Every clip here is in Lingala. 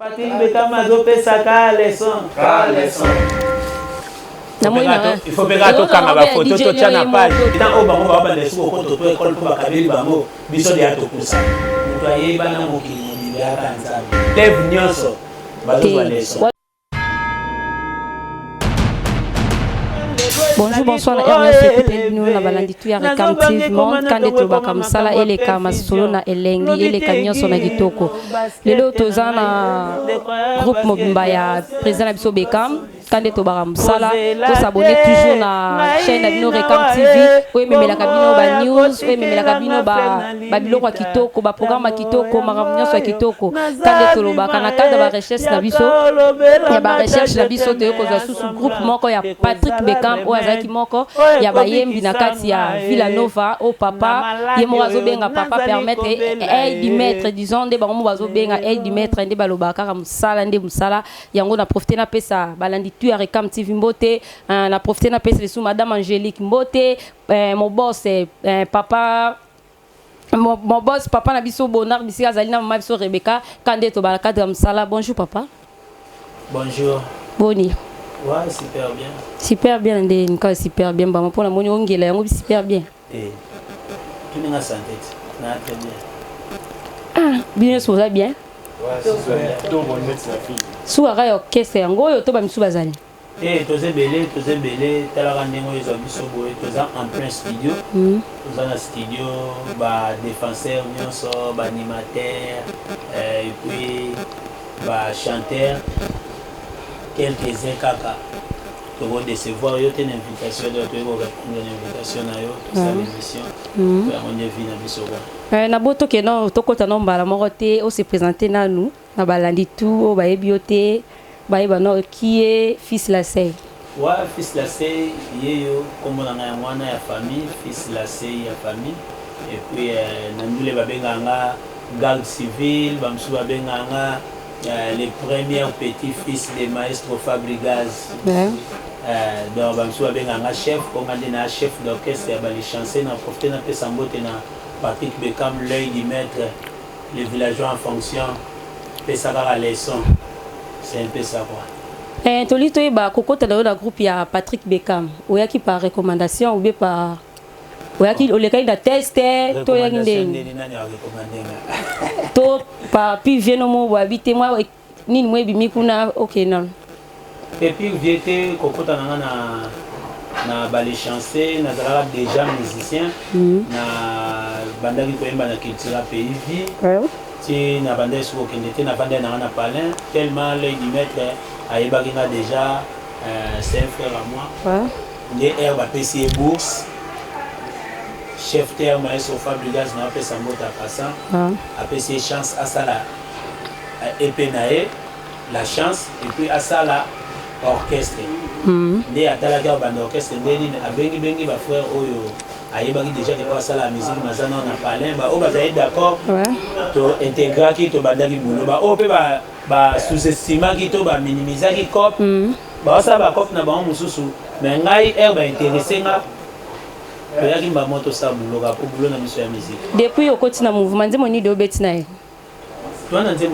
Patrick Beckham azopesa ka leçon. Il faut pegar to kanga ba photo to tchana page. Ita o bango ba ba leçon ko to école ko ba kabeli bango biso dia to kusa. Mutu ayeba na mokili mobili aka nzambe. Lev nyonso bazozwa leçon. Bonjour, bonsoir, Ernest écoutez nous na balandi tu ya Rekam TV monde kande to bakam sala eleka masolo na elengi eleka nyonso na kitoko. Lelo tozana groupe mobimba ya président Abiso Bekam kande to bakam sala to s'abonner toujours na chaîne Abino Rekam TV ou memela kabino ba news ou memela kabino ba biloko kitoko ba programme kitoko makambo nyonso kitoko kande to lobaka na kande ba recherche na biso ya ba recherche na biso to ko za sous groupe moko ya Patrick Beckham Zaki moko ya bayembi na kati ya Villanova au papa yemo azobenga papa permettre aide maître disons de bango bazobenga aide maître nde balobaka ka musala nde musala yango na profiter na pesa balandi tu ya Rekam TV Mbote na profiter na pesa sous madame Angélique Mbote mon boss papa mon boss papa na biso Bonard bisi azali na mama biso Rebecca kande to balaka de musala. Bonjour papa. Bonjour. Boni. Ouais, super bien. Super bien, super bien. Pour la monnaie, on est super bien. Et tu n'as pas santé. Très bien. Ah, bien, ça va bien. Ouais, c'est donc on met sa fille. Soirée orchestre, en gros, tu vas me soubazer. Et tu es belé, tu as la rendez-vous, tu es en plein studio. Tu es dans le studio, défenseur, animateur, et puis chanteur. Quelques-uns kaka tu vas décevoir yo une invitation de tu vas répondre une invitation na yo ça l'émission on est venu na biso quoi na boto ke non to kota no mbala moko te o se présenter na nous na balandi tout o ba ebiote ba eba no qui est fils la sey fils la sey yeyo comme on a mwana ya famille fils la sey ya famille et puis na ndule ba benganga garde civil ba msu ba benganga les premiers petits-fils des maestros Fabregas. Donc, je suis un chef, comme un chef d'orchestre, les chansons, on a profité de Sambote, Patrick Beckham, l'œil du maître, les villageois en fonction, et ça va à la leçon. C'est un peu ça quoi. Tu lis le groupe, il y a Patrick Beckham, ou il y a qui par recommandation, ou bien par. Ou qui le cas de test to ya ngende to pa puis vient mo wa habiter moi ni moi bimi kuna OK non et puis viete kokota na ba les chansons na zala déjà musicien na bandaki koyemba na culture pays vie ti na banda su okende te na banda na palin tellement l'œil du maître ayebaki na déjà c'est un frère à moi des air ba PC bourse chef terre maestro Fabregas na pesa mbota passa après ses chances à ça la epenae la chance et puis à ça la orchestre né à la gare band orchestre ndeni abengi ba frère oyo ayebaki déjà que quoi ça la musique mazana na palin ba o ba d'accord to intégrer qui to bandaki boulot ba o pe ba sous-estimer qui to ba minimiser qui cop ba ça ba cop na ba mususu mais ngai ba intéressé nga. Depuis au quotidien mouvement, dis-moi ni de betina. Toi, on a dit un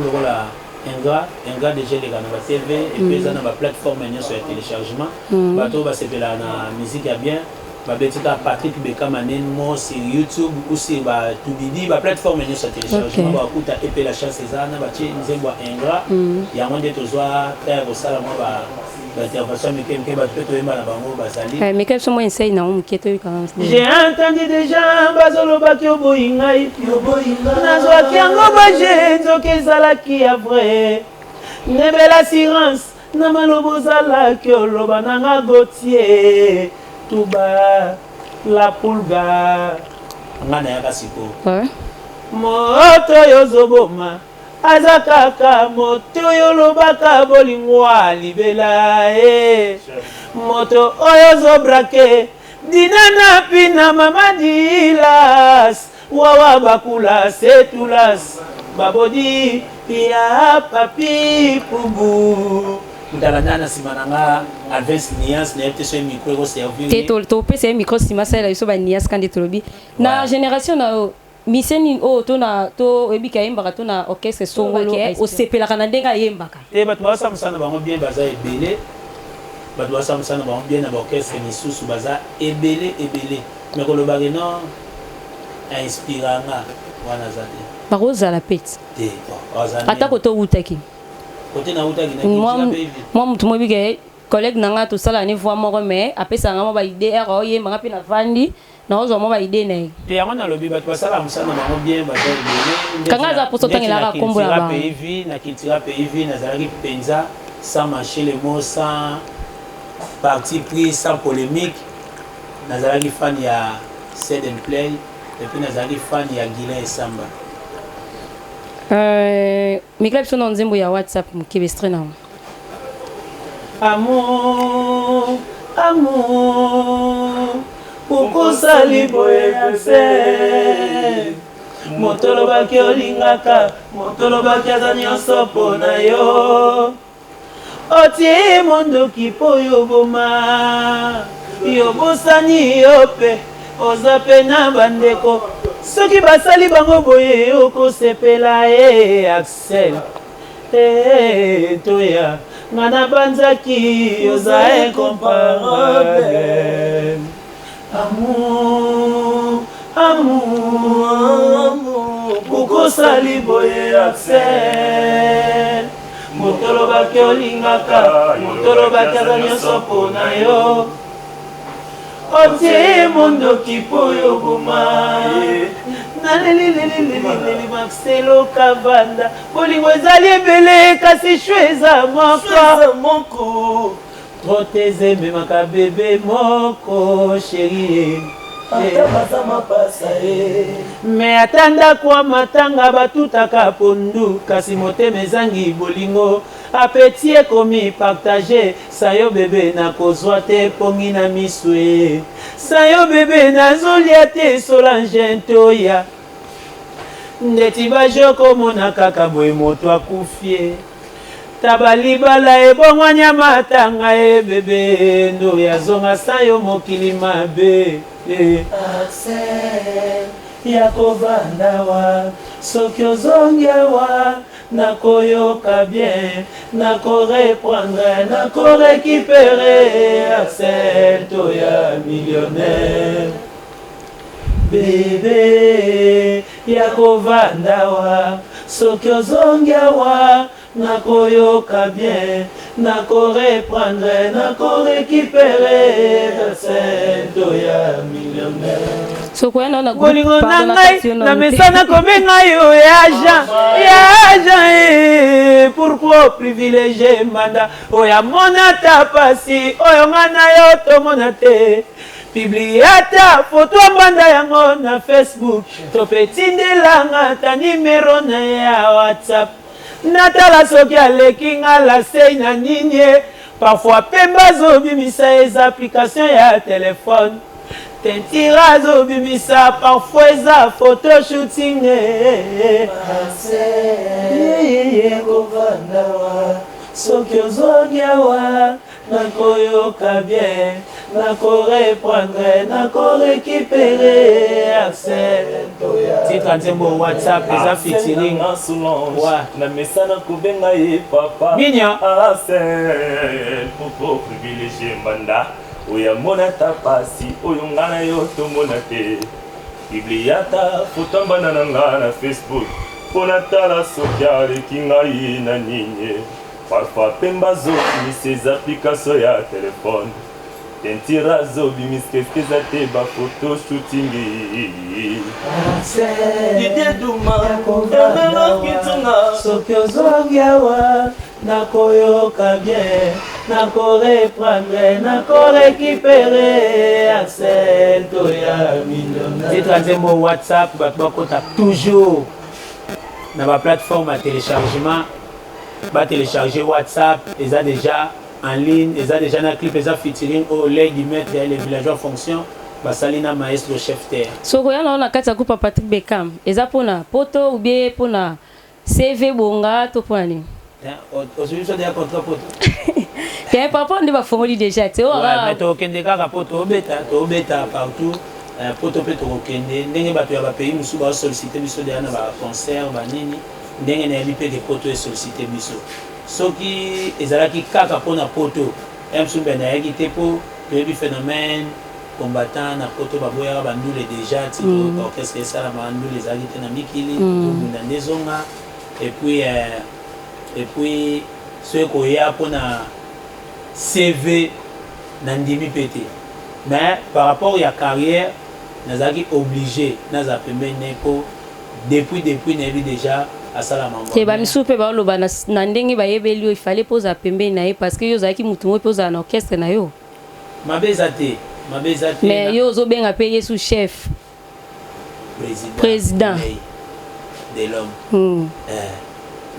gars déjà les gars na TV et puis ça na ba plateforme sur le téléchargement. Bato ba sepela na musique ya bien. Ba betika Patrick Beckham anen mo sur YouTube ou sur ba Tubidi ba plateforme sur le téléchargement ba kuta epela la chance ça na ba ti nzembo ingrat. Ya monde tozwa terre au sala mo ba j'ai entendu des gens bazolobaki oboyi ngai nazwaki yango baje nzoki ezalaki ya vrai ndebela assurance na maloba ozalaki oloba nanga Gautier tuba la pulga nga nayaka sikoyo moto oyo ozoboma aza kaka moto oyo olobaka bolingo alibela moto oyo ozobrake dina na pina mamadilas wawa bakula setulas babodi ya papi pubu mtalana nsima nanga advance nias na epte so micro ko servir te to pese micro sima sala so ba nias kandi tolobi na génération na miseni o tona to ebika yembaka tona orchestre songolo o sepelaka na ndenga yembaka te bato basamsana bango bien baza ebele bato basamsana bango bien na baorchestre misusu baza ebele mais kolobaki non inspiranga wana za te bakozala peti te atako towutaki kote nautaki moi mutu moyebike collègue nanga tosala ni voix moko mais apesanga mo baide ero oyembanga mpe na vandi naozwa mo baide na ye te yango nalobi bato basala mosala bango bien baza ebele kanga aza poso otangelaka kombo na bango na cultura pays nazalaki mpenza sans mâcher les mots sans parti pris sans polémique nazalaki fan ya Set and Play et puis nazalaki fan ya Guilain Esamba mikila biso na nzembo ya WhatsApp mokebestre na amour amour ukosali boye ase moto lobaki olingaka moto lobaki aza nyonso mpo na yo otie mondoki mpo yoboma yobosani yo mpe oza mpe na bandeko soki basali bango boye okosepela ye Axel toya nga na banzaki oza incomparable amour amour okosali boye Axel moto lobaki olingaka moto lobaki aza nyonso mpo na yo otie mondoki mpo yoboma naleleleleleleli Marcelo Kavanda bolingo ezali ebele kasi shwe eza moko troteze memaka bebe moko sheri me ata ndako ya matanga batutaka pondu kasi motema ezangi bolingo apeti ekomi partage sayo bebe nakozwa te pongi na miso ye sayo bebe nazolia te Solange ntoya ndeti bajokomona kaka boye moto akufie tabalibala ebongwanya matanga ye bebe ndoya zonga sayo mokili mabe Axel yakovanda soki ozongi awa nakoyoka bien nakoreprendre nakorekipere Axel toya millionnaire bebe yakovanda soki ozongi awa nakoyoka bien nakoreprendre nakorekipere Axel toya millionnaire bolingo na ngai na mesana kobenga yo ya agent pourquoi privilégier mbanda oyo amona ta pasi oyo nga na yo tomona te pibliata foto mbanda yango na Facebook topetindelanga ta nimero na ya WhatsApp natala soki aleki nga lasei na nini parfois pemba azobimisa eza application ya telefone tentira azobimisa parfois eza photo shooting soki ozongi awa nakoyoka bien nakoreprendre nakorekipere Axel titre nzembo WhatsApp eza featuring na mesana kobenga ye papa minya Axel poko privilégié mbanda oyo amona ta pasi oyo nga na yo tomona te bibliata foto mbanda na nga na Facebook mpo natala soki aleki ngai na nini parfois pemba azobimisa eza application ya telefone tentira azobimisa eza te bafoto shooting ideduma ebelokitunga soki ozongi awa nakoyoka bien nakoreprendre nakorekipere Axel toya millionnaire titre nzembo WhatsApp bato bakota toujours na baplateforme ya téléchargement télécharger WhatsApp eza déjà en ligne eza déjà na clip eza featuring au lait du maître les villageois fonction basali na maestro chef terre soko yana na kati ya groupe Patrick Beckham eza pona poto ou bien pona CV bonga to poni aujourd'hui ça déjà contrat poto que papa ndi ba fongoli déjà te ouais mais to kende kaka poto obeta partout poto pe tokokende ndenge bato ya bapays mosusu baosollicite biso deya na baconcert banini ndenge nayebi mpe ke poto esollicite biso soki ezalaki kaka mpona poto mosusu mpe nayaki te mpo toyebi phénomène combattant na poto baboyaka bandule déjà ti orchestre esalama bandule ezalaki te na mikili tobunda nde zonga et puis soki koya mpona CV na ndimi mpe te mais par rapport à la carrière nazalaki obligé naza pembeni mpo depuis nayebi déjà asala mambo te bamisu mpe baoloba na ndenge bayebeli yo ifale mpo ozala pembeni na ye parce que yo ozalaki mutu moko mpe ozala na orchestre na yo mabe eza te mais yo ozobenga mpe yesu chef président de l'homme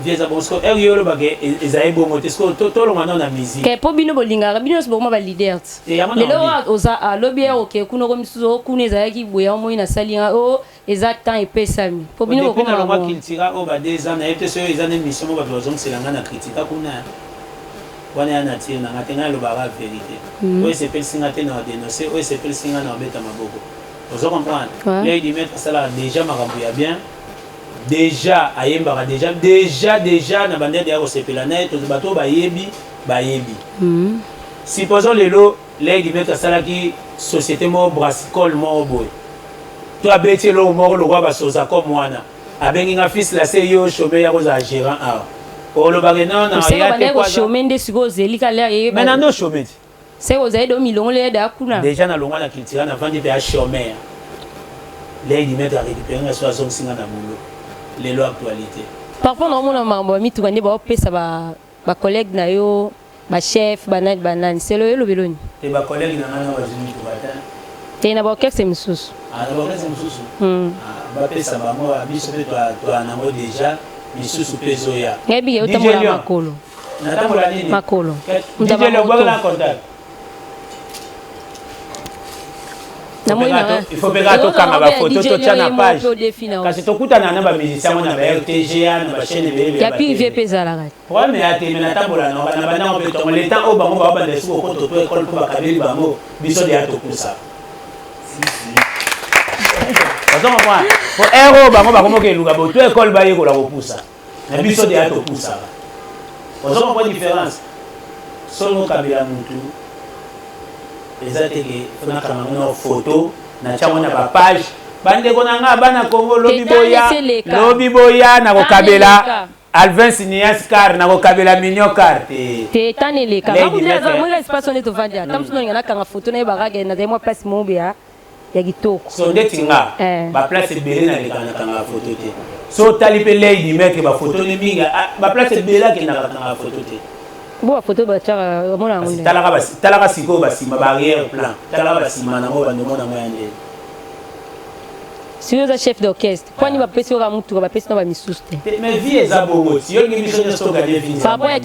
vieza bonsko eri yo olobake ezali bongo te soki tolonga nao na musique ke mpo bino bolingaka bino nyonso bokoma balider te lelo oza alobi ere oke kuna oko misusu okuna ezalaki boye omoi nasalinga o eza temps epesami mpo bino bokoma nalongwa cultura oyo bade eza nayebi te soki eza na émission mo bato bazongiselanga na kritika kuna wana ya natire nanga te ngai alobaka vérité oyo esepelisinga te na odenonce oyo esepelisinga na obeta maboko ozo comprendre lei dimetre asalaka déjà makambo ya bien déjà ayembaka déjà na bandede ya kosepela naye bato bayebi supposons lelo lei dimetre asalaki société moko brassicole moko boye to abeti eloko moko lokwa basoza comme wana abengi nga fils la se yo chômeur ya kozala gérant awa olobake nonachôme nde sikoyo ozeli kale maintenant ndo chôme ti se ozali do milongo leyede akuna déjà na longwa na culture na vandi mpe ya chômeur lei dimetre arécupéré nga so azongisinga na bolo lelo actualité parfois naomona makambo ya mituka nde baopesa bacollègue na yo bachef banani selo yo elobeloni te bacollègue na ngai na bazwi mituka te te na baorchestre mosusu na baorchestre mosusu bapesa bango biso mpe toanango déjà misusu mpe ezoya yebi ke otambola makolo natambola nini makolo ndabakela contact il faut peka tokanga bafoto totia na page kasi tokutana na bamusicien ngo na bartga na bachaîne ya privé mpe ezalaka problème ya te me natambola na bandango mpe tongo le temps oyo bango babanda esiko okoto to ekole mpo bakabeli bango biso deya tokusa ozomona po ere oyo bango bakomoka eluka bo to ekole bayekola kopusa na biso deya topusaka ozomona po différence solo okabela mutu eza teke nakanga mona photo na tiango na bapage bandeko na nga bana Congo lobi boya na kokabela Alvin Sinias car na kokabela Mignon car te taneleka moi espace nde tovandi ata mosu nalinga nakanga photo na ye bakage nazali mwa place mobe ya kitoko so ndeti nga baplace ebele nalekaka nakanga photo te so otali mpe lady maître bafoto ne mingi baplace ebele akendaka kanga photo te bo photo bachaka mona ngunde talaka siko basima barrière plan talaka basima nango bandemo nango ya ndenge si oza chef d'orchestre kwani bapesi oka mutuka bapesi na bamisusu te mais vie eza bongo ti yolingi biso nyonso togade vie par rapport ya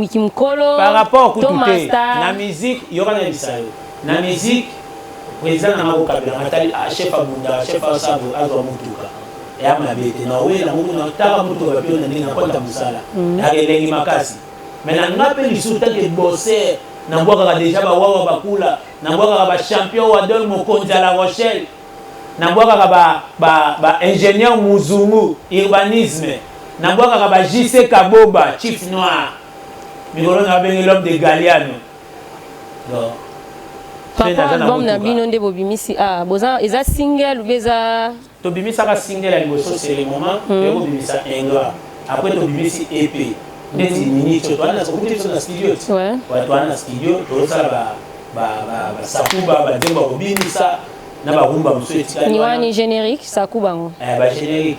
kimikolo par rapport kutu te na musique yoka na yebisa yo na musique président nanga kokabelanga tali chef abunda chef asabo azwa mutuka eyama bete na owela ngokuna taka mutuka bapio na ndenge nakota mosala yakelengi makasi mais na nga mpe lisusu take bosser nabwakaka déjà bawawa bakula nabwakaka bachampion wa dol mokonzi ya la Rochelle nabwakaka baingénieur muzungu urbanisme nabwakaka bajc kaboba chief noir mikolo na babengi l'homme de Galiano papa album na bino nde bobimisi boza eza single ube eza tobimisaka single ya liboso c'est le moment pe kobimisa ingrat après tobimisi EP ndeti minicho twana sokuti so na studio twana na studio tosala basakuba bademba kobimisa na barumba mosusu etikali ni wani générique sakuba ngo générique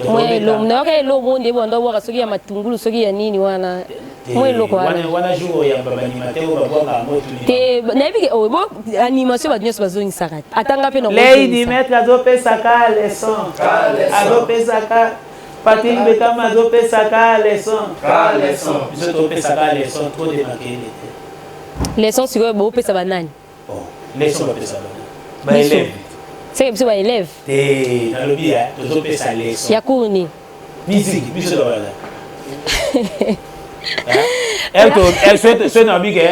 moi lo mnaoka lo monde bondo bwaka soki ya matungulu soki ya nini wana moi loko wana jour ya animateur babwaka moto te nayebi o bo animation ba nyonso bazongisaka atanga pe no lady maître azopesaka leçon azopesaka Patrick Bekama azopesaka leçon biso topesaka leçon trop de makele leçon sikoyo bopesa banani leçon bapesa bana baélève seke biso baélève te nalobi tozopesa leçon ya kuni musique biso tobana soki nalobi ke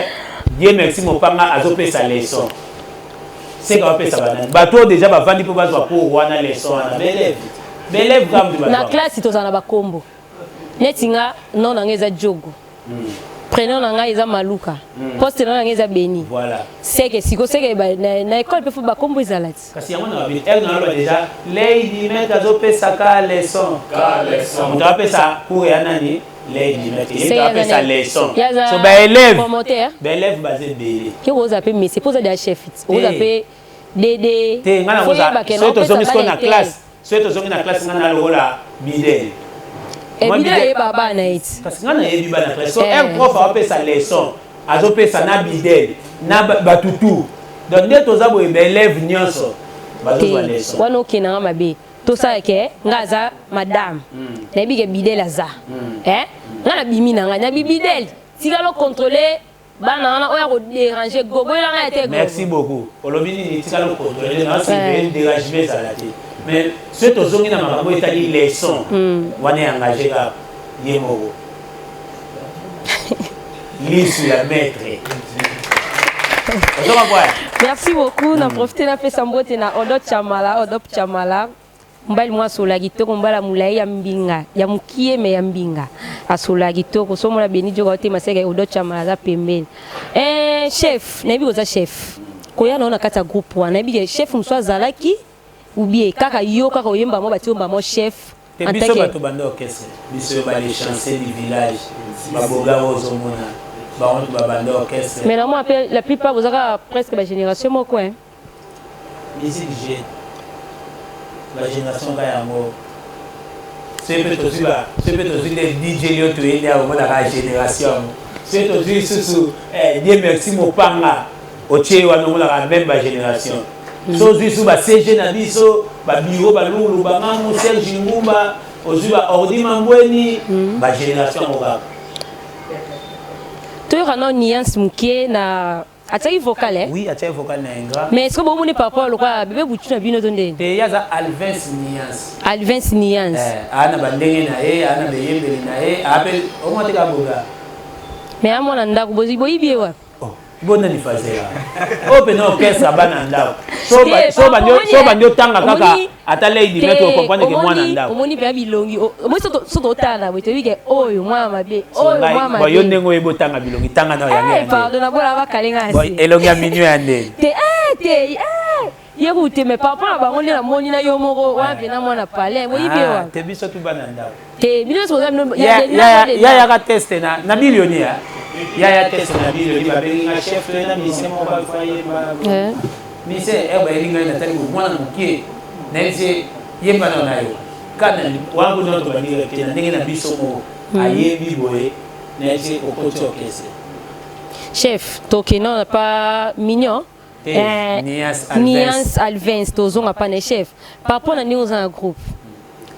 Dieu merci mopanga azopesa leçon c'est qu'on peut ça banane bateau déjà ba vandi pour bazwa pour wana leçon na bélève comme na classe to za na ba kombo netinga non na ngeza jogo prénom na nga eza maluka poste na nga eza beni voilà c'est que siko c'est que na école peut faut ba kombo ezalati kasi yango na ba elle na ba déjà lady meka zo pesa ka leçon on doit appeler ça pour ya nani lady meka il doit appeler ça leçon so ba élève basé belé qui vous appelle mais c'est pour ça des chef vous appelle des te ngana ngoza so to zo misko na classe so to zo na classe ngana lola bidel Ebida e baba na iti. Kasi ngana yebi ba na classe. So un prof a fait sa leçon. Azo pe sa na bidel, na batutu. Donc dès to za bo élève nyonso. Bazo ba leçon. Wana okina mabe. To sa ke ngaza madame. Na bi ke bidel aza. Ngana bimi na nga na bidel. Tika lo contrôler bana na oya ko déranger gogo nga ete gogo. Merci beaucoup. Olobini tika lo contrôler na si déranger ça la tête. Mais ce que vous avez dit, les leçons, vous avez engagé à Yemoro. Lire sur la maître. Merci beaucoup. On a profité de faire sambote na Odop Chamala. Mbali mwa sola kitoko mbala mulai ya mbinga ya mukie me ya mbinga asola kitoko so mona beni jogo te maseke Odop Chamala za pembeni. Chef, na bi koza chef. Koya na ona kata groupe wana bi chef mswa zalaki ou bien kaka yo kaka oyemba mo bati omba mo chef en tant que biso bando orchestre biso ba les chanceux du village baboga ozomona ba on ba bando orchestre mais là moi la plupart vous avez presque la génération mo quoi musique jeune la génération ka yango c'est peut-être des DJ yo to enda au mona la génération c'est aussi sous Dieu merci mo panga oche wana mona la même génération so zisu ba CG na biso ba biro ba lulu ba mamu Serge Ngumba ozuba ordi mambweni ba génération oka to yona nuance muke na ataki vocal oui ataki vocal na ingra mais est-ce que bon moni papa lo kwa bébé butu na bino tonde te yaza Alvins nuance ana bandenge na ana beyembeli na appel o mate ka boga mais amona ndako bozi boyibi wa bona ni fazela open orchestre bana ndao so bandio tanga kaka atale idi metro comprendre que mwana ndao omoni pe bilongi mo so tala we to bige oyo mwana mabe oyo mwana mabe boyo ndengo ebo tanga bilongi tanga na yango pardon na bola ba kalenga asi elongi ya minyo ya nde te yebute me papa na bango na moni na yo moko wa vena mwana pale mo yibewa te biso tu bana ndao te biso so ya ka teste na millionnaire ya teste na millionnaire ba benga chef na mission mo ba faye ba mise eba ilinga na tali mwana mukie na nje yemba na nayo kana wangu ndoto bandira tena ndenge na biso mo ayebi boye na nje okoto kese chef tokeno na pa mignon Niance Alvins tozonga pa na chef papa na ningo za groupe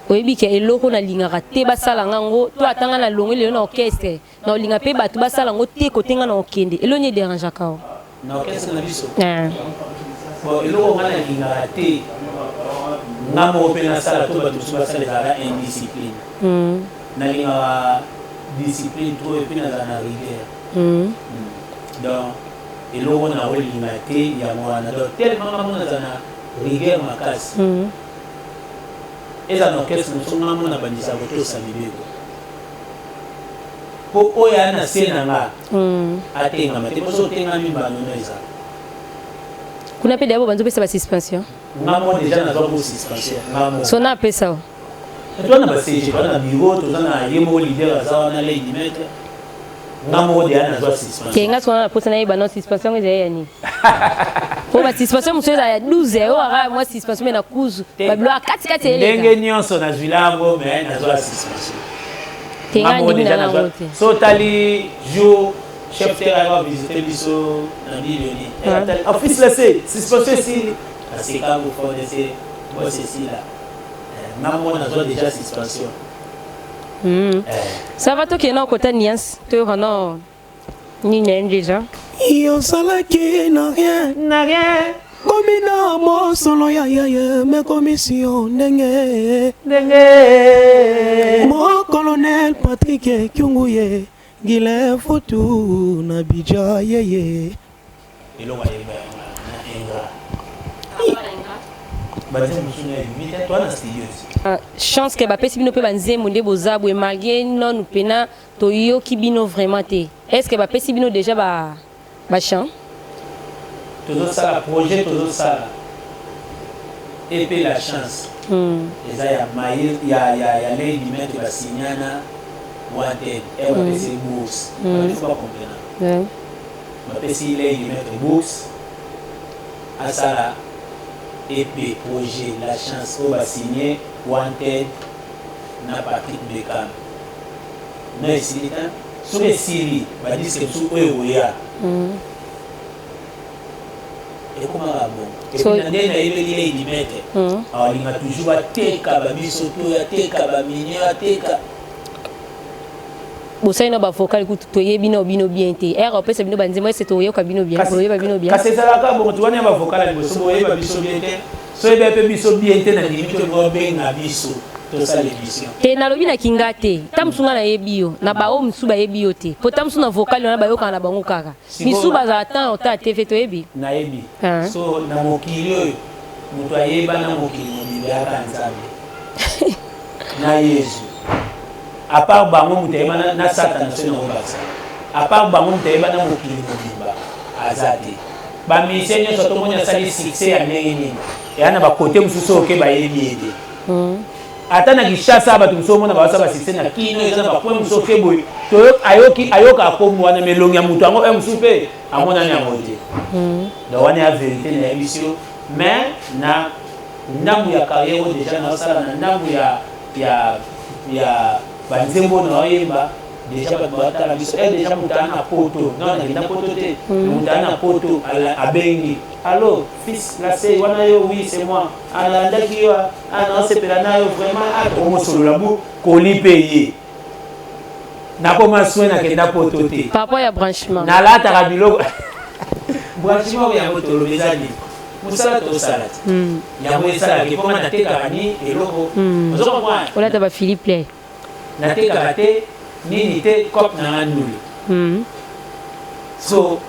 oyebi ke eloko na lingaka te basala ngango to atanga na longo le na orchestre na linga pe batu basala ngo te kotenga na okende eloni dérange ka na orchestre na biso bon eloko ngana lingaka te ngamo pe na sala to batu basala za indiscipline na linga discipline to et puis na rigueur donc eloko na olinga te ya mwana donc tellement ngamo na zana rigueur makasi eza na orchestre musonga mona bandisa ko salibeko po oya na sena nga atenga mate poso tenga mimba nono eza kuna pe dabo banzo pesa ba suspension ngamo déjà na zo suspension ngamo sona pesa o to na ba CG to na bureau to na yemo leader za na lady maître ngamo dia na zo suspension kenga sona posa na iba no suspension eza yani po ba suspension muso ya 12 o ara moi suspension na kuzu ba blo a kati ele ndenge nyonso na zwilango mais na zo suspension kenga ni na ngo te so tali jour chef terrain va visiter biso na bilioni office laissé suspension si c'est quand vous connaissez moi c'est si là ngamo na zo déjà suspension ça va toke na kota niance to hono ni déjà yo salaki na rien komina mo solo ya me commission ndenge mo colonel Patrick Kyunguye gile fotu na bija yeye elonga yemba na inga chance que bapesi bino pe banzembo nde boza boye malgré non pena toyoki bino vraiment te. Est-ce que bapesi bino déjà ba chant? Toujours ça la projet toujours ça. Et puis la chance. Et ça y a maïs, il y a les limite la signana wanted et on peut c'est bourse. Il faut pas comprendre. On peut si les limite bourse à ça là. Et puis projet la chance on va signer wanted na Patrick Beckham. Mais si là sur les séries, va dire que sur eux ya. Et comment bon? Et puis na ndena ile limite. Alors il a toujours ateka ba biso to ateka ba minyo ateka. Bosai ba vocal ku to yebino bino bien te. Era opesa bino banzemo c'est to yoka bino bien. Ko yeba bino bien. Kasi zalaka bon tu wana ba vocal boso bo yeba biso bien te. So yeba pe biso bien te na limite bo benga biso. To ça l'émission. Te na lobi na kingate. Tamsunga na yebio. Na ba o msuba yebio te. Po tamsu na vocal na ba yoka na bango kaka. Misuba za atan ota te to yebi. Na yebi. So na mokili oyo mutu ayeba na mokili mobimba aka nzambe. Na Yesu. À part bango mutema na Satan so na obasa. À part bango mutema na mokili mobimba azate. Ba misenyo so to monya sali succès ya nini. Yana ba côté mususu oke ba yebi ede. Ata na Kishasa bato muso mona ba saba succès na kino eza ba point muso keboy. To ayoka akomo wana melongi ya mutu ango musupe amona nya mote. Da wana ya vérité na émission mais na ndambu ya carrière déjà na sala na ndambu ya banzembo na oyemba déjà batala biso déjà mutana poto non na poto te mutana poto abengi allô fils la c'est wana yo oui c'est moi ala ndaki yo ana sepela na yo vraiment akomo solo labu ko li payer na koma soina kenda poto te papa ya branchement na lata ka biloko branchement ya moto lo bezali musala to salat ya mo sala ke koma na teka ni eloko ozo kwa ola ta ba Philippe na teka te nini te cop na nuli so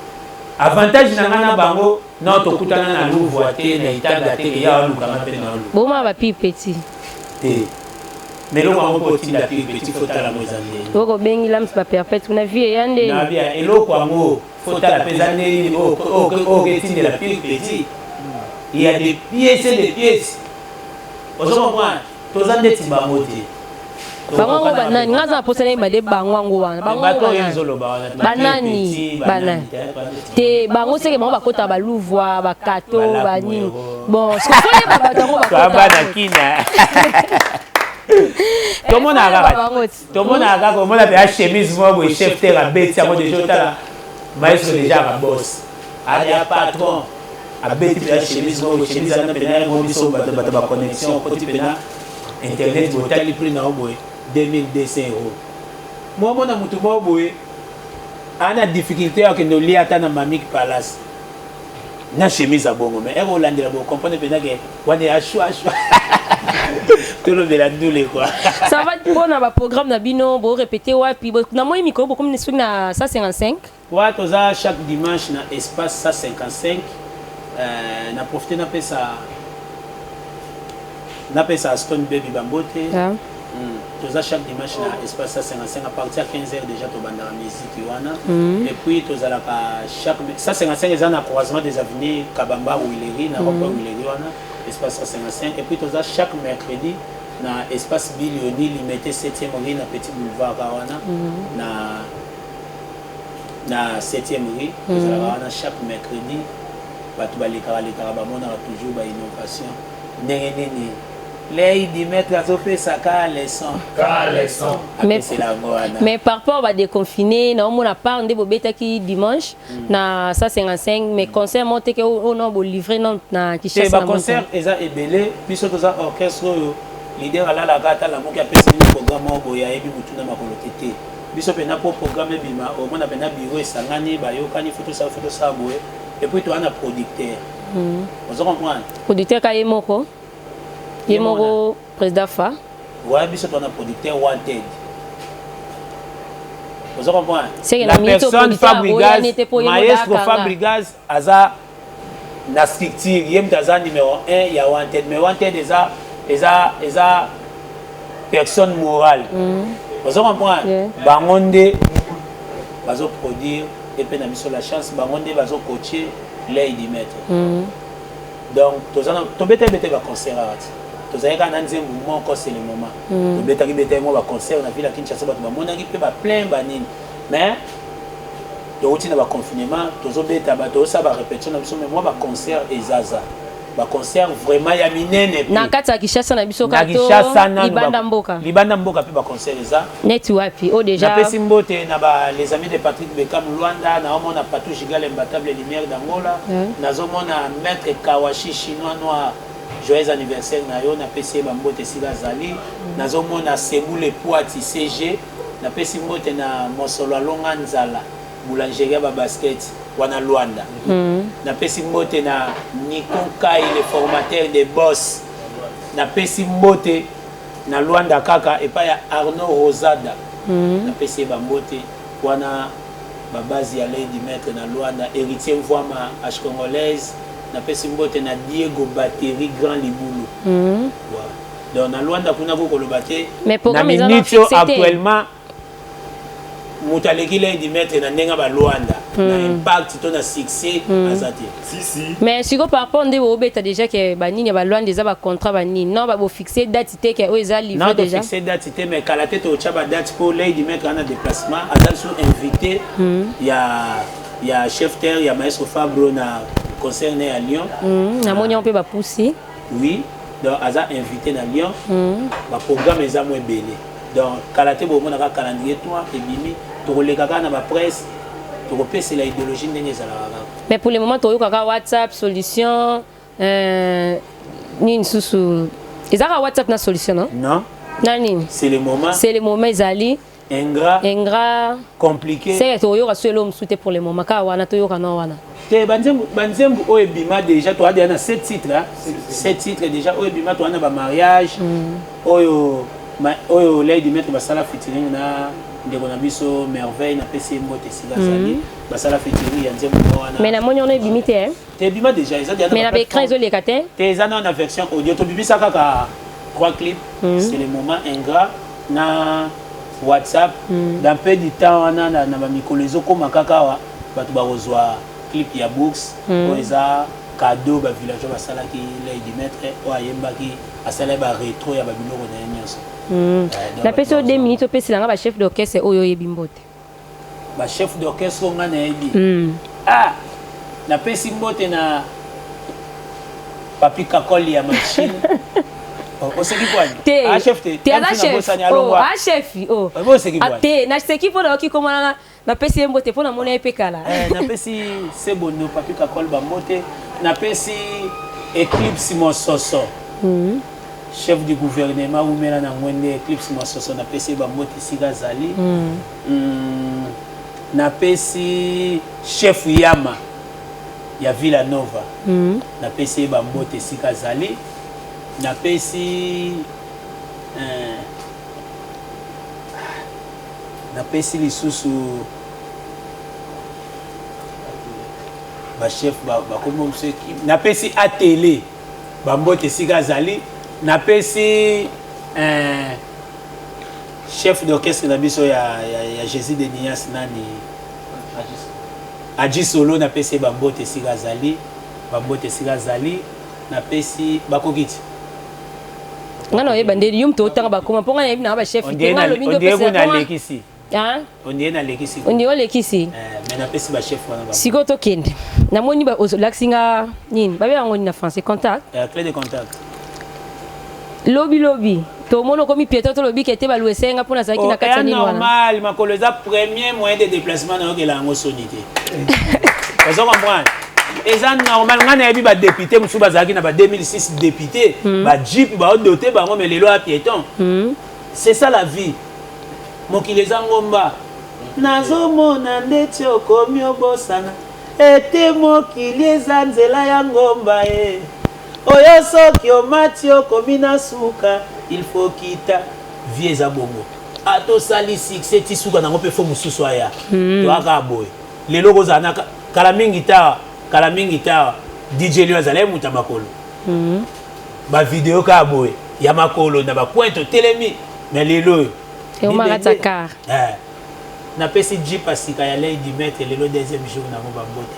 avantage na ngana bango na to kutana na Louvre te na itaga te ya luka mape na lu boma ba pi petit te melo bango ko tinda pi petit fota la mozambique oko bengi lams ba perpète na vie yande na bia eloko ango fota la pezane o ke tinda la pi petit il y a des pièces ozo kwa to zande timba moti bango banani ngaza posana imade bango wana bango banani te bango seke bango bakota ba Louvre ba kato ba nini bon ce que faut ba bango bakota ba kina Comment on a comment on a chemise moi le chef terre bête moi déjà ta maestro déjà un boss allez patron a bête la chemise moi chemise na pena mo biso ba connexion côté pena internet botal prix na boy 2200 €. Moi mon amutu mo boy ana difficulté à que no li ata na Mamik Palace na chemise à bongo mais elle landira bo comprendre pena que wane a choix tout le de la doule quoi ça va bon na programme na bino bo répéter wapi na moi micro bo comme ni na 155 ouais toza chaque dimanche na espace 155 na profiter na pesa Stone Baby Bambote toza chaque dimanche na espace 155 à partir de 15h déjà to banda la musique wana et puis toza la chaque 155 ils na croisement des avenues Kabamba ou Ileri na Rokwa Ileri wana espace 155 et puis toza chaque mercredi na espace Bilioni limité 7e rue na Petit Boulevard wana na 7e rue toza la wana chaque mercredi batu balika ba mona toujours ba innovation ndenge nini les dimettre à faire ça leçon mais par rapport à déconfiner na on a part de bobeta qui dimanche na 155 mais concert monté que on a livré non na Kishasa c'est ba concert eza ebele biso toza orchestre leader ala la gata la moki apesi ni programme boya ebi mutuna makolo tete biso pena pour programme bima au moins na pena bureau esangani ba yokani photo ça boye et puis tu as un producteur vous comprenez producteur kayemoko Yemoro président fa ouais biso ton producteur wanted vous comprenez la personne Fabregas maestro Fabregas aza na structure yem taza numéro 1 ya wanted mais wanted eza personne morale vous comprenez bango nde bazo produire et puis na biso la chance bango nde bazo coacher Lady Maître donc tobeta ba concert ati tozalaka na nzembo moko c'est le moment tobeta mo ba concert na ville ya Kinshasa bato bamonaki pe ba plein banini mais tozoti na ba confinement tozobeta bato osa ba répétition na biso mais moi ba concert ezaza ba concert vraiment ya minene na kati ya Kinshasa na biso kato libanda mboka pe ba concert eza net wapi o déjà na pesi mbote na ba les amis de Patrick Bekam Luanda na omona Patou Gigal imbattable lumière d'Angola nazomona maître Kawashi chinois noir joyeux anniversaire na yo na pesi ba mbote sila zali nazomona Sebule Poati CG na pesi mbote na Mosolo Alonga Nzala boulangerie ba basket wana Luanda na pesi mbote na Nico Kai le formateur de boss na pesi mbote na Luanda kaka et pas ya Arnaud Rosada na pesi ba mbote wana ba base ya Lady Maître na Luanda héritier Mvwama H congolaise na pesi mbote na Diego Batterie Grand Libulu donc na Luanda kuna ko kolobate na minute actuellement mutaleki Lady Maître na ndenga ba Luanda na impact to na succès azati si mais siko par rapport nde obeta déjà que banini ba Luanda déjà ba contrat banini non ba bo fixer date té que oza livré déjà non fixer date té mais kala tête au chaba date pour Lady Maître en déplacement azal sous invité ya chef terre ya maestro Fabro na concerné à Lyon na moni on peut ba pousser oui donc aza invité na Lyon ba programme eza moins belé donc kalaté bo mona ka calendrier toi et bimi to koleka na ba presse to kopesa la idéologie ndenge za la. Mais pour le moment to yoka WhatsApp solution ni nsusu ezaka WhatsApp na solution non nani c'est le moment ezali ingrat compliqué c'est to yoka solo msute pour le moment ka wana to yoka na wana te banzembu o ebima déjà to ada na 7 titres déjà o ebima to na ba mariage oyo Lady Maître basala featuring na ndeko na biso merveille na pesi mbote sila zali basala featuring ya nzembu wana mais na moni on ebimite te ebima déjà eza dia mais na écran ezoleka te eza na version audio to bibisa kaka 3 clips c'est le moment ingrat na WhatsApp dans peu de temps wana na ba mikolo ezokoma kaka wa bato ba kozwa clip ya books eza cadeau ba villageois basalaki Lady Maître o ayembaki asala ba rétro ya ba biloko na nyonso na pesi 2 minutes opesi langa ba chef d'orchestre oyo yebi mbote ba chef d'orchestre nga na yebi na pesi mbote na Papi Kakoli ya machine oseki kwani chef te ala chef chef oseki kwani te na seki po na okikomana na pesi mbote po na mona epekala na pesi sebono Papi Kakoli ba mbote na pesi Eclipse Mososo chef du gouvernement ou mela na ngwende Eclipse Mososo na pesi ba mbote sika zali na pesi chef Yama ya Villa Nova na pesi ba mbote sika zali na pesi lisusu ba chef ba komo mseki na pesi atelier ba mbote sika zali na pesi chef d'orchestre na biso ya Jésus de Nias nani Aji Solo na pesi ba mbote sika zali na pesi bakokiti ngana yeba ndeli yum to tanga bakoma ponga na yebina ba chef ngana lobindo pesi na lekisi on na lekisi on yo lekisi mais na pesi ba chef wana ba siko to kende na moni ba laxinga nini ba be ngoni na français contact clé de contact lobi to mono komi pieto to lobi kete ba luesenga pona zaki na kati nini wana normal makolo za premier moyen de déplacement na okela ngo sonité parce qu'on comprend eza normal ngana yebi ba député musu bazaki na ba 2006 député ba jeep ba doté bango mais lelo a piéton c'est ça la vie mokili eza ngomba nazomona ndeti okomi obosana ete mokili eza nzela ya ngomba oyo soki omati okomi na suka il faut kita vie eza bongo atosali succès ti suka nango mpe fo mosusu aya toaka boye lelo kozala na kala mingi ta DJ lui azalé muta makolo ba vidéo ka boy ya makolo na ba pointe telemi mais lelo et on m'a car na pesi J pasika ya Lady Maître lelo deuxième jour na mo ba bote.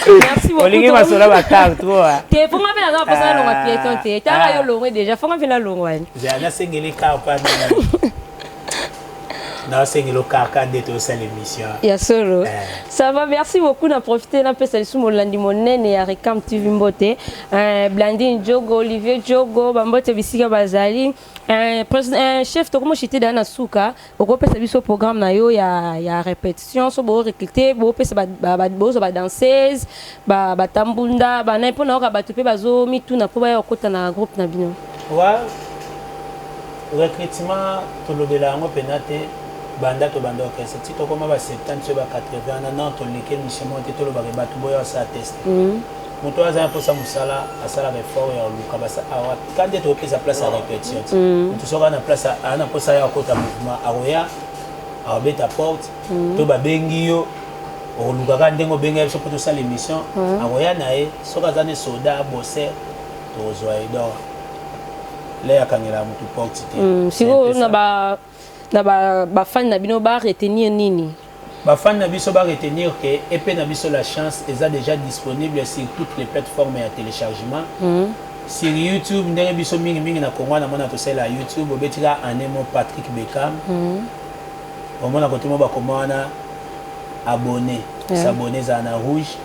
Merci beaucoup. Olingi masola ba carte toi. Te fonga pena za passer longa piéton te. Ta yo longo déjà fonga pena longo wan. J'ai sengeli car pas na sengelo kaka ndeto sa l'émission. Ya solo. Ça va, merci beaucoup na profiter na pesa lisu molandi monene ya Recam TV Mbote. Blandine Jogo, Olivier Jogo, bambote bisika bazali. Chef to comment j'étais dans Suka, au pesa biso programme na yo ya répétition so bo recruter bo pesa ba danseuse ba tambunda ba na pona ka batupe bazo mi tuna po ba yo kota na groupe na bino. Wa recrutement to lobela ngo penate banda to banda okese ti to koma ba 70 ba 80 na to leke mission monte to lo ba batu boyo sa test. Moto aza pour ça musala asala effort ya luka basa awa quand tu opes sa place à répétition tu sera na place ana pour ça ya kota mouvement aroya abeta porte to ba bengi yo o luka ka ndengo benga so pour ça l'émission aroya na e soka zane soda bosser to zo aido le akangela mutu porte te siko na ba fan na bino ba retenir nini. Les fans na biso ba retenir que EP na biso la chance est déjà disponible sur toutes les plateformes de téléchargement. Sur YouTube, ndenge biso mingi na Congo na mona to sela YouTube obetika anemo Patrick Beckham. Au mona côté mo ba komana abonné, s'abonner za na rouge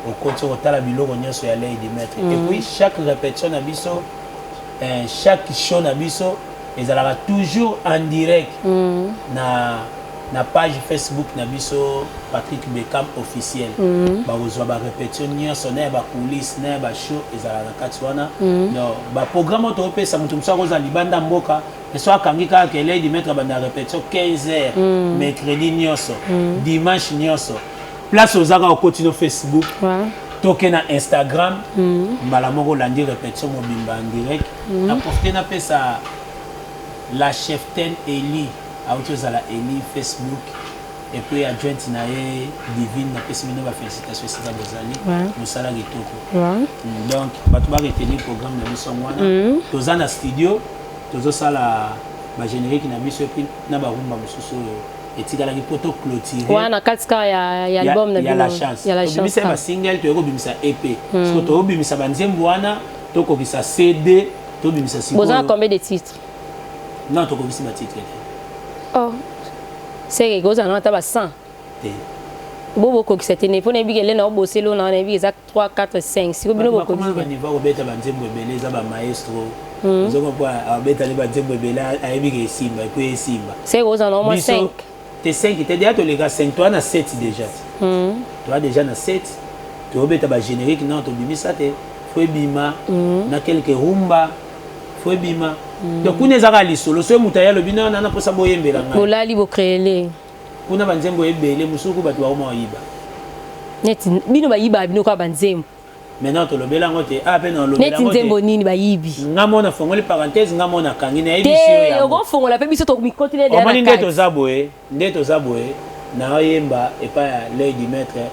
au côté otala biloko nyonso ya Lady Maître. Et puis chaque répétition na biso chaque show na biso ezalaka toujours en direct na page Facebook na biso Patrick Beckham officiel ba ozwa ba répétition nyonso na ba coulisses na ba show ezala na kati wana no ba programme to pesa mutu mso ko za libanda mboka eso akangika ke Lady Maître banda répétition 15h mercredi nyonso dimanche nyonso place ozaka au continue Facebook toke na Instagram mbala moko landi répétition mobimba en direct na porter na pesa la cheftaine Eli autres à la Eli Facebook et puis adjointe nae divine na pesi mino ba félicitations c'est ça bozali musala kitoko donc batu ba retenir programme na biso ngwana toza na studio tozo sala ba générique na biso puis na ba rumba mususu etikala ki poto clôturer wana katika ya album na bino ya la chance bimisa ba single to bimisa EP so to bimisa ba nzembo wana to ko bisa CD to bimisa siko boza combien de titres non to ko bisa ba titres. Oh, c'est que vous en avez 100. Bobo ko c'était ne pone bigele na bosser lo na bi exact 3 4 5 si bino boko comment va niveau obeta banzembo beleza ba maestro nzoko kwa obeta le banzembo bela ayebi simba et puis simba c'est vous en au moins 5 t'es 5 t'es déjà les gars 5 toi na 7 déjà toi déjà na 7 tu obeta ba générique non to bimisa te faut bima na quelques rumba faut bima donc on est à l'isolo so mutaya lo bino na posa boyembela nga bolali bo créer kuna banzembo ebele musuku batu ba oma yiba net bino ba yiba bino kwa banzembo maintenant to lobela ngote pe na lobela ngote net nzembo nini ba yibi ngamona fongole parenthèse ngamona kangi na émission ya yo go fongola pe biso to mi continuer de la carte ndeto zaboe na yemba et pas Lady Maître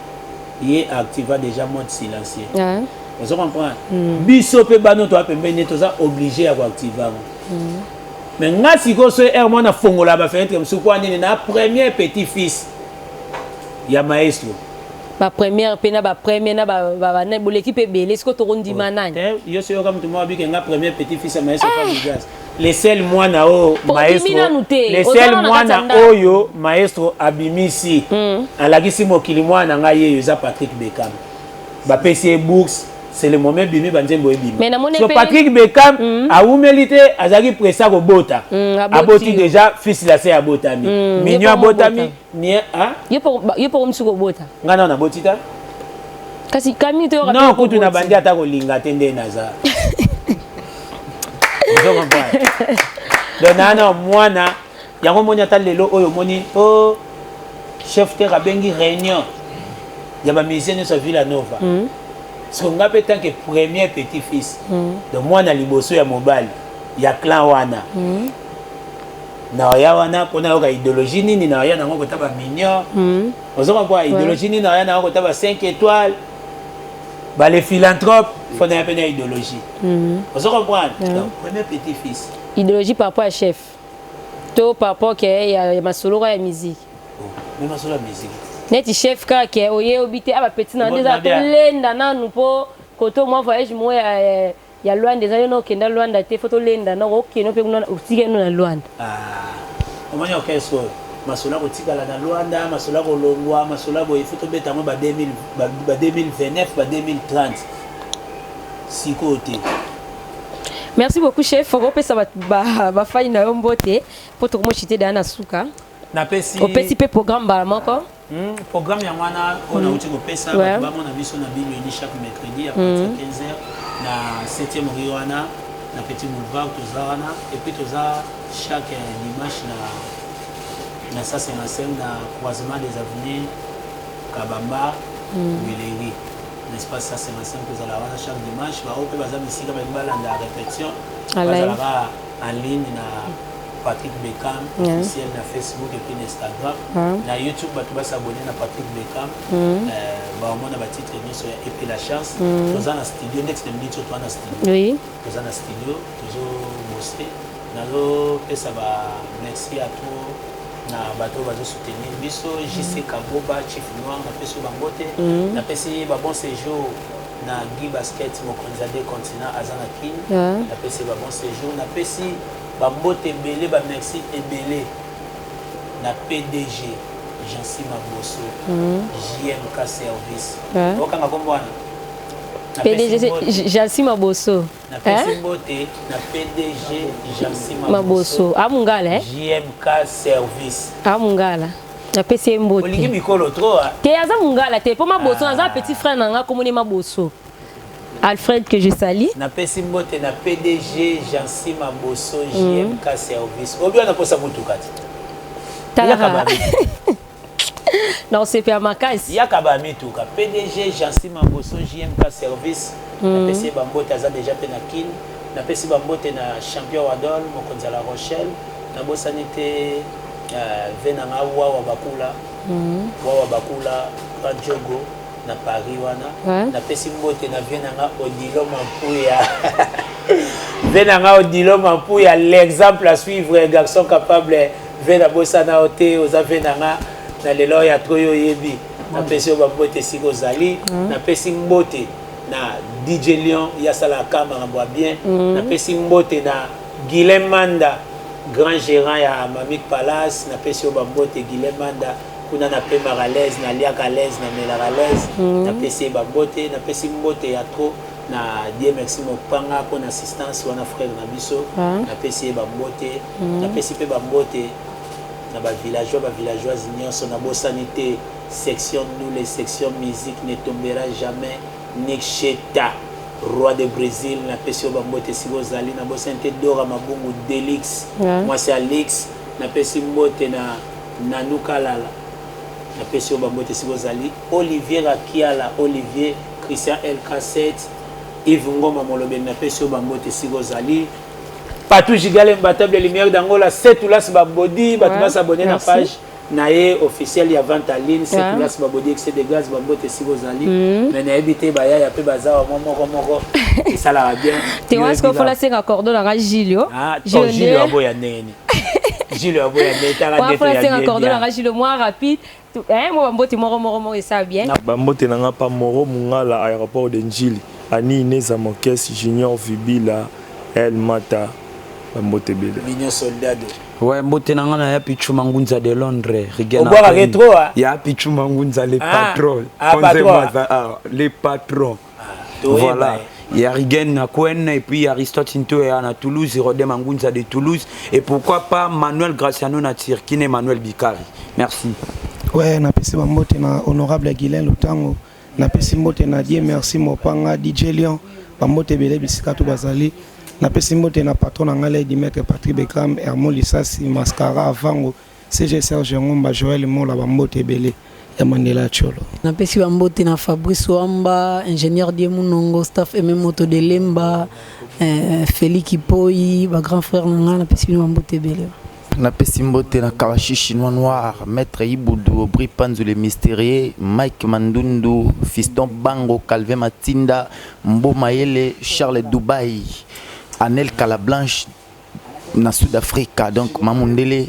yi activa déjà mode silencieux vous comprenez biso pe bano to apembe to za obligé à activer mais ngasi ko so mona fongola ba fenêtre msuku nini na premier petit fils ya maestro ba première pena ba premier na ba na l'équipe belé ce que to rondi manani yo se yo comme tout moi bi que nga premier petit fils ya maestro familias les seuls mois o maestro les seuls mois oyo maestro abimisi alakisi mokili mwana nga ye za Patrick Beckham ba PC books c'est le moment bimi banzembo ebimi so Patrick Beckham a humilité azaki pressa ko bota aboti déjà fils la c'est abotami minyo abotami ni yo pour msuko bota ngana na botita kasi kami to yo non kutu na bandi ata ko linga tende naza donc donc nana mwana yango moni ata lelo oyo moni o chef terre bengi réunion ya ba musicien so Villanova parce qu'on a peut tant que premier petit-fils de moi na liboso ya mobile ya clan wana na ya wana pona yoka idéologie nini na ya nango kotaba mignon ozoko kwa idéologie nini na ya nango kotaba 5 étoiles ba les philanthropes faut na peine idéologie ozoko kwa premier petit fils idéologie par rapport à chef to par rapport que ya masolo ya musique mais masolo ya musique neti chef ka ke oye obité aba petit na ndeza to lenda nanu po koto moi voyage mo ya Luanda za no kenda Luanda te photo lenda na okeno pe kuna utike no na Luanda omanya okeso masola ko tikala na Luanda masola ko longwa masola ko ifuto beta mo ba 2029 ba 2030 sikote. Merci beaucoup chef faut que ça ba faille na mbote pour to mo chité dana suka na pesi au petit peu programme ba moko programme ya mwana on a uti ko pesa ba mona biso na bilo ni chaque mercredi à partir de 15h na 7e Riwana na Petit Boulevard tozana et puis toza chaque dimanche na 155 na croisement des avenues Kabamba Wileri l'espace 155 tozala wana chaque dimanche ba ope baza misika ba balanda répétition bazala en ligne na Patrick Beckham officiel na Facebook et puis Instagram na YouTube batu ba s'abonner na Patrick Beckham ba on a ba titre émission et puis la chance toza na studio next time dit to na studio oui toza na studio tozo bosser nazo pesa ba merci à tout na bato bazo soutenir biso JC Kaboba chief noir na peso bangote na pesi ba bon séjour na Guy Basket mokonza de continent azana kin na pesi ba bon séjour na pesi bambote ebele ba merci ebele na PDG Jansi Maboso JMK service okanga kombwana PDG Jansi Maboso na pesi mbote na PDG Jansi Maboso amungala JMK service amungala na pesi mbote olingi mikolo trop te aza mungala te po Maboso aza petit frère nanga komoni Maboso Alfred que je salue. Na pesi mbote na PDG Jansi Maboso JMK service. Obia na posa mutukati. Talaka. Non c'est pas ma case. Yakaba mituka PDG Jansi Maboso JMK service. Na pesi bambote aza déjà pe na kin. Na pesi bambote na champion Wadol mokonza la Rochelle. Na bosanité venanga wa bakula. Wa bakula Kanjogo. Na Paris wana na pesi mbote na venanga Odilo Mampuya venanga Odilo Mampuya l'exemple à suivre un garçon capable vena bosana ote oza venanga na lelo ya troyo yebi na pesi mbote siko zali na pesi mbote na DJ Lion ya sala kama ngwa bien na pesi mbote na Guilhem Manda grand gérant ya Mamik Palace na pesi mbote Guilhem Manda kuna na pe maralaise na liaka l'aise na melaralaise na pesi bambote na pesi mbote ya trop na die merci mopanga pour assistance wana frère na biso na pesi bambote na pesi pe bambote na ba villageoise nyonso na bosanité section nous les sections musique ne tombera jamais Nick Cheta roi de Brésil na pesi bambote sigozali na bosanité Dora Mabungu Delix moi c'est Alex na pesi mbote na Nanukalala na pesi bambote sigozali Olivier Rakiala Olivier Christian LK7 Yves Ngoma Molobe na pesi bambote sigozali Patou Gigale Mbatable Lumière d'Angola Setoulas Babodi batuma s'abonner na page na ye officiel ya vente en ligne Setoulas Babodi excès de gaz bambote sigozali mais na habité baya ya pe bazawa moko ça la bien tu vois ce qu'il faut la senga cordon na Gilio Gilio aboya neni Gilio aboya neta la dette ya bien cordon na Gilio moins rapide moi bambote moro et ça bien bambote nanga pa moro mungala aéroport de Njili ani Ineza Mokes Junior Vibila El Mata bambote bele Mignon Soldado ouais mbote nanga na ya Pichu Mangunza de Londres rigena oboka retro ya Pichu Mangunza les patrons les patrons voilà il y a Rigen à Coen et puis Aristote Into à Toulouse, Rodé Mangunza de Toulouse et pourquoi pas Manuel Graciano Natir qui est Manuel Bikari. Merci. Ouais, na pesi bambote na honorable Guilain Lutango, na pesi mbote na die merci mopanga DJ Lion, bambote bele bisika to bazali, na pesi mbote na patron na ngale di maître Patrick Beckham, Hermon Lisasi, Mascara Avango, CG Serge Ngomba, Joël Mola bambote bele. Ya Mandela Cholo. Na pesi bambote na Fabrice Wamba, ingénieur Diemunongo, staff Moto de Lemba, Félix Ipoi, ba grand frère nanga na pesi bambote bele. napesi mbote na Karachi chinois noir, Maître Iboudou, Aubry Panzo le mystérieux, Mike Mandundu, Fiston Bango, Calvin Matinda, Mbo Mayele, Charles Dubaï, Anel Calablanche na Sud-Africa, donc Mamundele,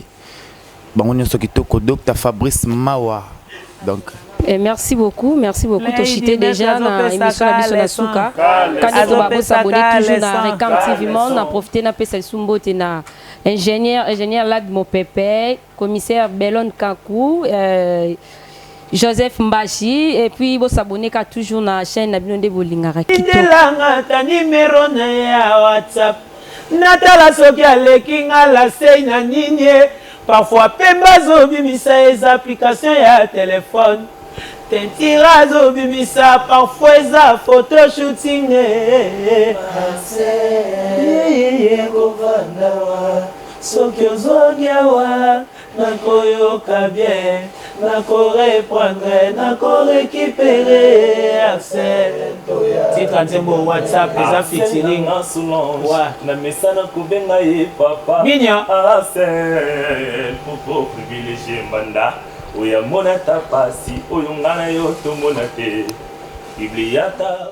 Bangonyo Sokitoko, Dr Fabrice Mawa, donc. Et merci beaucoup to cité déjà dans l'émission de Biso na Souka. Quand on va s'abonner toujours dans Recam TV Monde, on profiter na pesa Sumbote na ingénieur Lad Mopepe, commissaire Belon Kakou, Joseph Mbashi, et puis vous s'abonner toujours dans la chaîne Nabino de Bolingara. Ta numéro na WhatsApp. Natala soki aleki nga la sei na nini. Parfois pemba zo bimisa les applications ya téléphone. Tentira zo bimisa parfois za photo shooting. Soki ozongiawa nakoyoka bien, nakoreprendre, nakorécupérer accès. Titre nzembo WhatsApp eza featuring na mesana kubenga ye papa Minya Axel popo privilégié mbanda oya mona ta pasi oyo ngana yo to mona te Bibliata